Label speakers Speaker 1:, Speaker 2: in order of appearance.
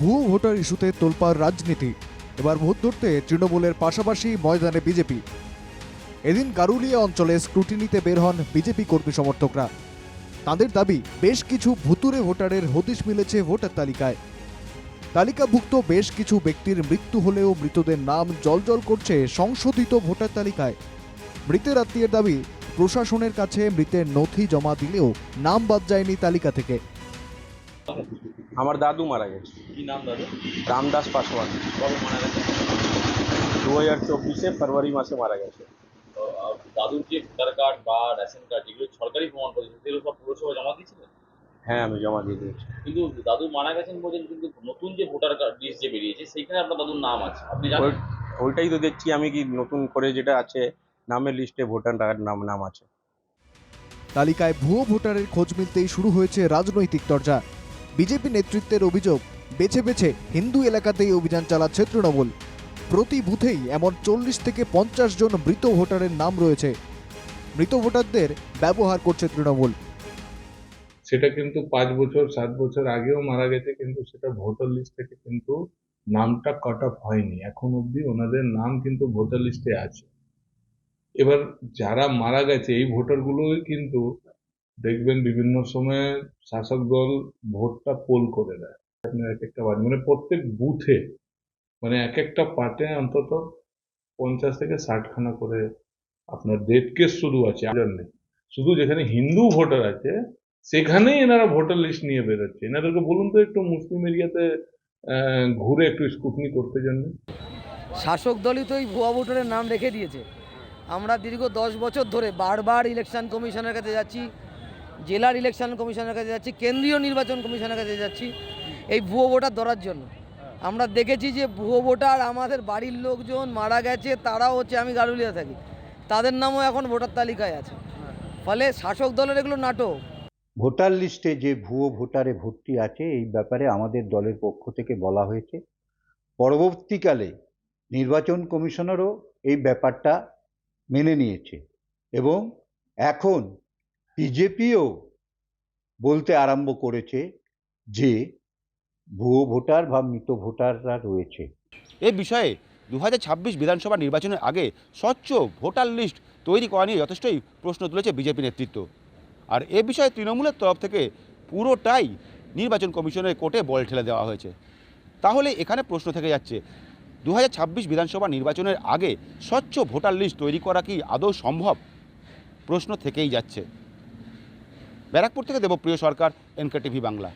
Speaker 1: ভুয়ো ভোটার ইস্যুতে তোলপাড় রাজনীতি। এবার ভোট ধরতে তৃণমূলের পাশাপাশি ময়দানে বিজেপি। এদিন গারুলিয়া অঞ্চলে স্ক্রুটিনিতে বের হন বিজেপি কর্মী সমর্থকরা। তাদের দাবি, বেশ কিছু ভুতুরে ভোটারের হদিশ মিলেছে ভোটার তালিকায়। তালিকাভুক্ত বেশ কিছু ব্যক্তির মৃত্যু হলেও মৃতদের নাম জলজল করছে সংশোধিত ভোটার তালিকায়। মৃতের আত্মীয়ের দাবি, প্রশাসনের কাছে মৃতের নথি জমা দিলেও নাম বাদ যায়নি তালিকা থেকে।
Speaker 2: আমার দাদু মারা গেছে।
Speaker 3: কি নাম দাদু?
Speaker 2: রামদাস পাসওয়ান।
Speaker 3: কবে মারা গেছে?
Speaker 2: 2024 ফেব্রুয়ারি মাসে মারা গেছে।
Speaker 3: তো, দাদুর যে ভোটার কার্ড বা রেশন কার্ড যেগুলো সরকারি প্রমাণপত্র সেগুলো সব পুরসভা জমা দিয়েছিলেন?
Speaker 2: হ্যাঁ, আমি জমা দিয়ে দিয়েছি।
Speaker 3: কিন্তু দাদু মারা গেছেন বলছেন, কিন্তু নতুন যে ভোটার কার্ড লিস্ট যে বেরিয়েছে সেইখানে আপনার দাদুর নাম আছে, আপনি জানেন?
Speaker 2: ওইটাই তো দেখছি আমি, কি নতুন করে যেটা আছে নামের লিস্টে ভোটার নাম আছে।
Speaker 1: তালিকায় ভুয়ো ভোটারের খোঁজ মিলতেই শুরু হয়েছে রাজনৈতিক চর্চা। বিজেপি নেতৃত্বের অভিযোগ, বেছে বেছে হিন্দু এলাকাতেই অভিযান চালাচ্ছে তৃণমূল। প্রতি বুথেই এমন 40 থেকে 50 জন মৃত ভোটারের নাম রয়েছে। মৃত ভোটারদের ব্যবহার করছে তৃণমূল।
Speaker 4: সেটা কিন্তু 5 বছর 7 বছর আগেও মারা গেছে, কিন্তু সেটা ভোটার লিস্ট থেকে কিন্তু নামটা কাট অফ হয়নি। এখন অবধি ওনাদের নাম কিন্তু ভোটার লিস্টে আছে। এবার যারা মারা গেছে এই ভোটারগুলোই কিন্তু দেখবেন বিভিন্ন সময়ে শাসক দল ভোটটা পোল করে দেয়। আপনার এক একটা মানে প্রত্যেক বুথে, মানে এক একটা পার্টে অন্তত 50 থেকে 60 খানা করে আপনার ডেড কেস শুরু আছে। শুধু যেখানে হিন্দু ভোটার আছে সেখানেই এনারা ভোটার লিস্ট নিয়ে বেরোচ্ছে। এনাদেরকে বলুন তো একটু মুসলিম এরিয়াতে ঘুরে একটু স্ক্রুটনি করতে জন্য।
Speaker 5: শাসক দলই তো এই ভুয়া ভোটারের নাম রেখে দিয়েছে। আমরা দীর্ঘ 10 বছর ধরে বারবার ইলেকশন কমিশনের কাছে যাচ্ছি, জেলার ইলেকশন কমিশনের কাছে যাচ্ছি, কেন্দ্রীয় নির্বাচন কমিশনের কাছে যাচ্ছি এই ভুয়ো ভোটার ধরার জন্য। আমরা দেখেছি যে ভুয়ো ভোটার আমাদের বাড়ির লোকজন মারা গেছে, তারাও হচ্ছে, আমি গারুলিয়া থাকি, তাদের নামও এখন ভোটার তালিকায় আছে। ফলে শাসক দলের এগুলো নাটক।
Speaker 6: ভোটার লিস্টে যে ভুয়ো ভোটারে ভর্তি আছে এই ব্যাপারে আমাদের দলের পক্ষ থেকে বলা হয়েছে। পরবর্তীকালে নির্বাচন কমিশনারও এই ব্যাপারটা মেনে নিয়েছে এবং এখন বিজেপিও বলতে আরম্ভ করেছে যে ভুয়ো ভোটার বা মৃত ভোটাররা রয়েছে।
Speaker 7: এ বিষয়ে 2026 বিধানসভা নির্বাচনের আগে স্বচ্ছ ভোটার লিস্ট তৈরি করা নিয়ে যথেষ্টই প্রশ্ন তুলেছে বিজেপি নেতৃত্ব। আর এ বিষয়ে তৃণমূলের তরফ থেকে পুরোটাই নির্বাচন কমিশনের কোর্টে বল ঠেলে দেওয়া হয়েছে। তাহলে এখানে প্রশ্ন থেকে যাচ্ছে, 2026 বিধানসভা নির্বাচনের আগে স্বচ্ছ ভোটার লিস্ট তৈরি করা কি আদৌ সম্ভব? প্রশ্ন থেকেই যাচ্ছে। ব্যারাকপুর থেকে দেবপ্রিয় সরকার, NK TV বাংলা।